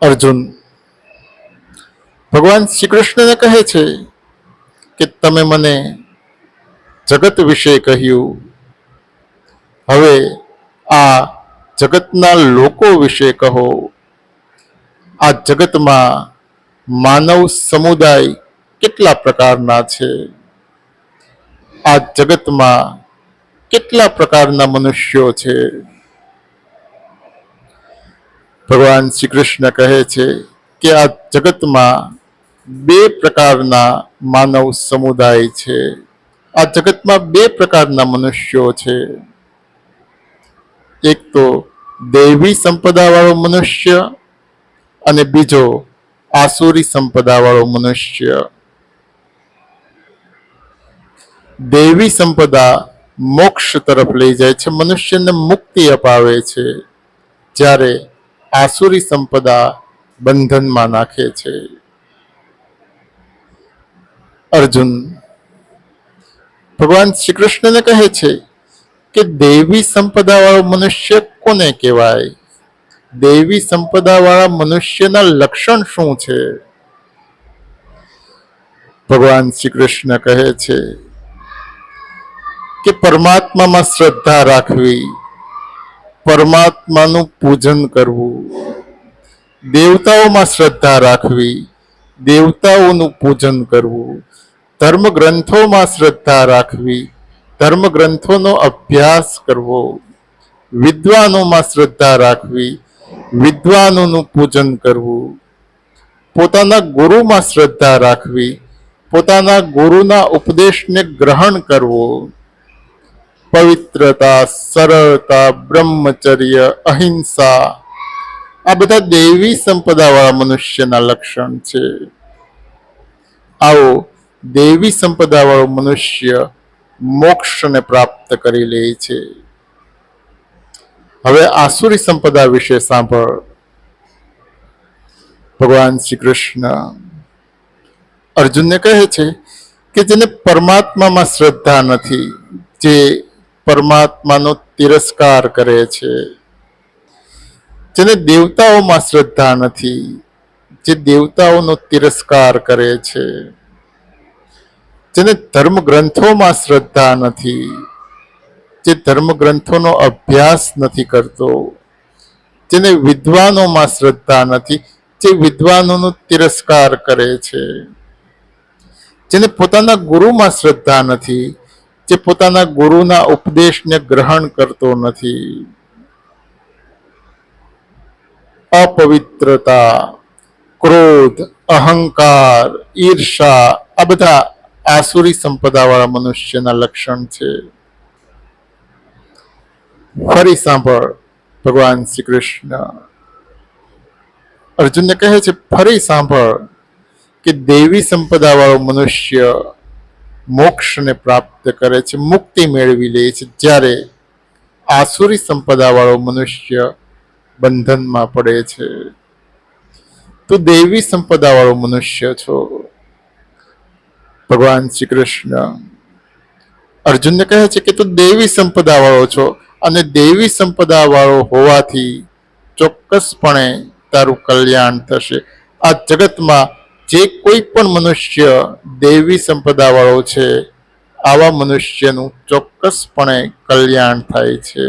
અર્જુન ભગવાન શ્રી કૃષ્ણને કહે છે કે તમે મને જગત વિશે કહ્યું, હવે આ જગતના લોકો વિશે કહો. આ જગતમાં માનવ સમુદાય કેટલા પ્રકારના છે? આ જગતમાં કેટલા પ્રકારના મનુષ્યો છે? ભગવાન શ્રી કૃષ્ણ કહે છે કે આ જગતમાં બે પ્રકારના માનવ સમુદાય છે. આ જગતમાં બે પ્રકારના મનુષ્યો છે. એક તો દૈવી સંપદા વાળો મનુષ્ય અને બીજો આસુરી સંપદા વાળો મનુષ્ય. દૈવી સંપદા મોક્ષ તરફ લઈ જાય છે, મનુષ્યને મુક્તિ અપાવે છે, જ્યારે આસુરી સંપદા બંધનમાં નાખે છે. અર્જુન ભગવાન શ્રી કૃષ્ણને કહે છે કે દૈવી સંપદા વાળો મનુષ્ય કોને કહેવાય? દૈવી સંપદા વાળા મનુષ્યના લક્ષણ શું છે? ભગવાન શ્રી કૃષ્ણ કહે છે કે પરમાત્મામાં શ્રદ્ધા રાખવી, પરમાત્માનું પૂજન કરવું, દેવતાઓમાં શ્રદ્ધા રાખવી, દેવતાઓનું પૂજન કરવું, ધર્મ ગ્રંથોમાં શ્રદ્ધા રાખવી, ધર્મ ગ્રંથોનો અભ્યાસ કરવો, વિદ્વાનોમાં શ્રદ્ધા રાખવી, વિદ્વાનોનું પૂજન કરવું, પોતાના ગુરુમાં શ્રદ્ધા રાખવી, પોતાના ગુરુના ઉપદેશને ગ્રહણ કરવો, પવિત્રતા, સરળતા, બ્રહ્મચર્ય, અહિંસા, આ બધા દૈવી સંપદા વાળા મનુષ્યના લક્ષણ છે. આવો દૈવી સંપદા વાળો મનુષ્ય મોક્ષને પ્રાપ્ત કરી લે છે. હવે આસુરી સંપદા વિશે સાંભળ. ભગવાન શ્રી કૃષ્ણ અર્જુનને કહે છે કે જેને પરમાત્મામાં શ્રદ્ધા નથી, જે પરમાત્માનો તિરસ્કાર કરે છે, જેને દેવતાઓમાં શ્રદ્ધા નથી, જે દેવતાઓનો તિરસ્કાર કરે છે, જેને ધર્મ ગ્રંથોમાં શ્રદ્ધા નથી, જે ધર્મ ગ્રંથોનો અભ્યાસ નથી કરતો, જેને વિદ્વાનોમાં શ્રદ્ધા નથી, જે વિદ્વાનોનો તિરસ્કાર કરે છે, જેને પોતાના ગુરુમાં શ્રદ્ધા નથી, જે પોતાના ગુરુના ઉપદેશને ગ્રહણ કરતો નથી. અપવિત્રતા, ક્રોધ, અહંકાર, ઈર્ષા, આ બધા આસુરી સંપદા વાળા મનુષ્યના લક્ષણ છે. ફરી સાંભળ. ભગવાન શ્રી કૃષ્ણ અર્જુનને કહે છે, ફરી સાંભળ કે દૈવી સંપદા વાળો મનુષ્ય મોક્ષને પ્રાપ્ત કરે છે, મુક્તિ મેળવી લે છે, જ્યારે આસુરી સંપદા વાળો મનુષ્ય બંધનમાં પડે છે. તું દૈવી સંપદા વાળો મનુષ્ય છો. ભગવાન શ્રી કૃષ્ણ અર્જુનને કહે છે કે તું દૈવી સંપદા વાળો છો, અને દૈવી સંપદા વાળો હોવાથી ચોક્કસપણે તારું કલ્યાણ થશે. આ જગતમાં જે કોઈ પણ મનુષ્ય દૈવી સંપદા વાળો છે, આવા મનુષ્યનું ચોક્કસપણે કલ્યાણ થાય છે.